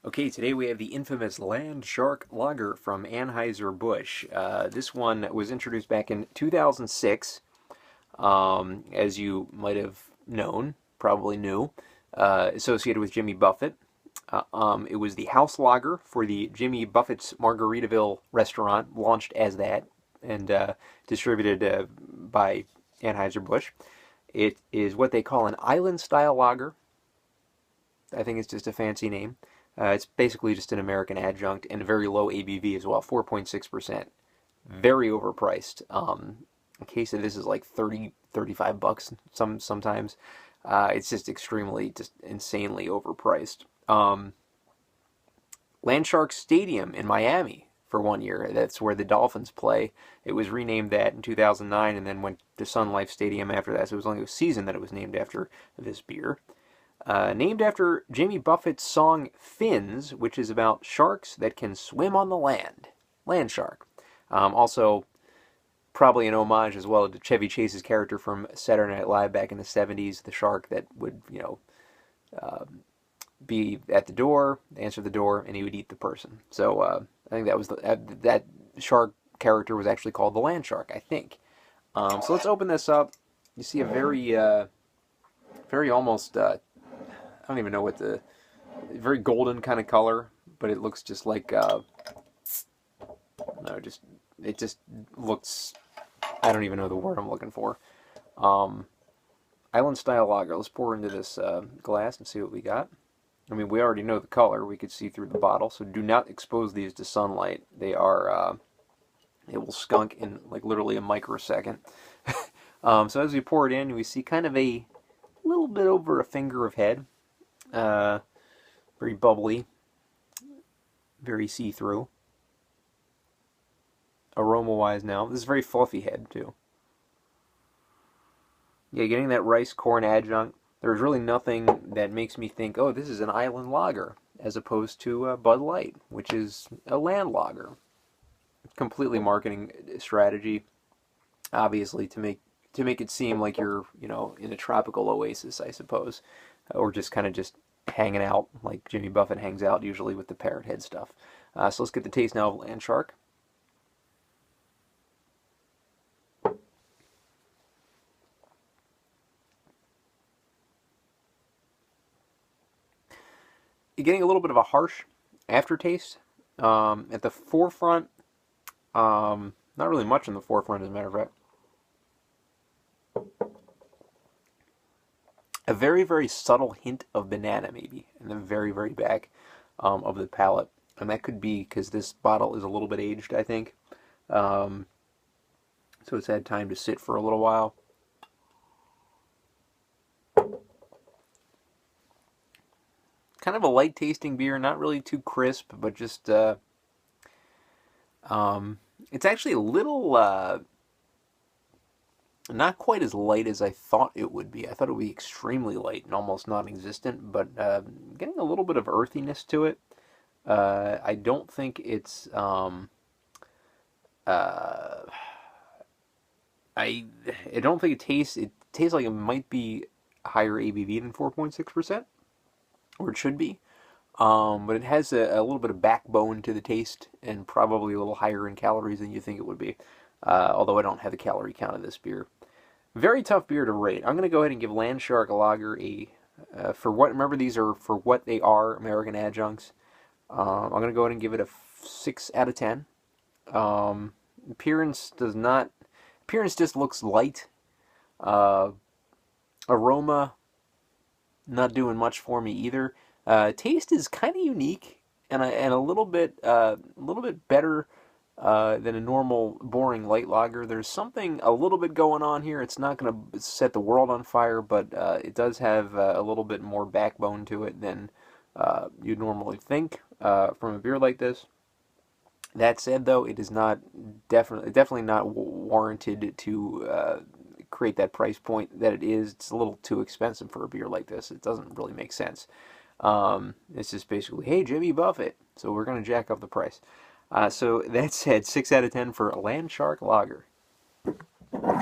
Okay, today we have the infamous Landshark lager from Anheuser-Busch. This one was introduced back in 2006, as you might have known, probably knew, associated with Jimmy Buffett. It was the house lager for the Jimmy Buffett's Margaritaville restaurant, launched as that, and distributed by Anheuser-Busch. It is what they call an island-style lager. I think it's just a fancy name. It's basically just an American adjunct and a very low ABV as well, 4.6%. Very overpriced. A case of this is like 30, 35 bucks sometimes. It's just insanely overpriced. Landshark Stadium in Miami for 1 year. That's where the Dolphins play. It was renamed that in 2009 and then went to Sun Life Stadium after that. So it was only a season that it was named after this beer. Named after Jimmy Buffett's song Fins, which is about sharks that can swim on the land. Landshark. Also, probably an homage as well to Chevy Chase's character from Saturday Night Live back in the 70s, the shark that would, be at the door, answer the door, and he would eat the person. So I think that was that shark character was actually called the Landshark, I think. So let's open this up. You see a very almost... I don't even know what very golden kind of color, but it looks just like, no, it just looks, I don't even know the word I'm looking for. Island style lager. Let's pour into this glass and see what we got. I mean, we already know the color. We could see through the bottle, so do not expose these to sunlight. They will skunk in like literally a microsecond. So as we pour it in, we see kind of a little bit over a finger of head. Very bubbly, very see-through. Aroma-wise now, this is very fluffy head too. Yeah, getting that rice corn adjunct. There's really nothing that makes me think, oh, this is an island lager, as opposed to Bud Light, which is a land lager. Completely marketing strategy, obviously, to make it seem like you're, in a tropical oasis, I suppose. Or just kind of hanging out like Jimmy Buffett hangs out usually with the parrot head stuff. So let's get the taste now of Landshark. You're getting a little bit of a harsh aftertaste. At the forefront, not really much in the forefront as a matter of fact. A very, very subtle hint of banana, maybe, in the very, very back of the palate. And that could be because this bottle is a little bit aged, I think. So it's had time to sit for a little while. Kind of a light-tasting beer, not really too crisp, but just... it's actually a little... not quite as light as I thought it would be. I thought it would be extremely light and almost non-existent, but getting a little bit of earthiness to it. I don't think it's... I don't think it tastes... It tastes like it might be higher ABV than 4.6%, or it should be. But it has a little bit of backbone to the taste, and probably a little higher in calories than you think it would be. Although I don't have the calorie count of this beer. Very tough beer to rate. I'm going to go ahead and give Landshark lager remember these are for what they are, American adjuncts. I'm going to go ahead and give it a 6 out of 10. Appearance just looks light. Aroma, not doing much for me either. Taste is kind of unique and a little bit better than a normal boring light lager. There's something a little bit going on here. It's not going to set the world on fire, but it does have a little bit more backbone to it than you'd normally think from a beer like this. That said, though, it is definitely not warranted to create that price point that it is. It's a little too expensive for a beer like this. It doesn't really make sense. It's just basically, hey, Jimmy Buffett, so we're going to jack up the price. So that said, 6 out of 10 for Landshark Lager.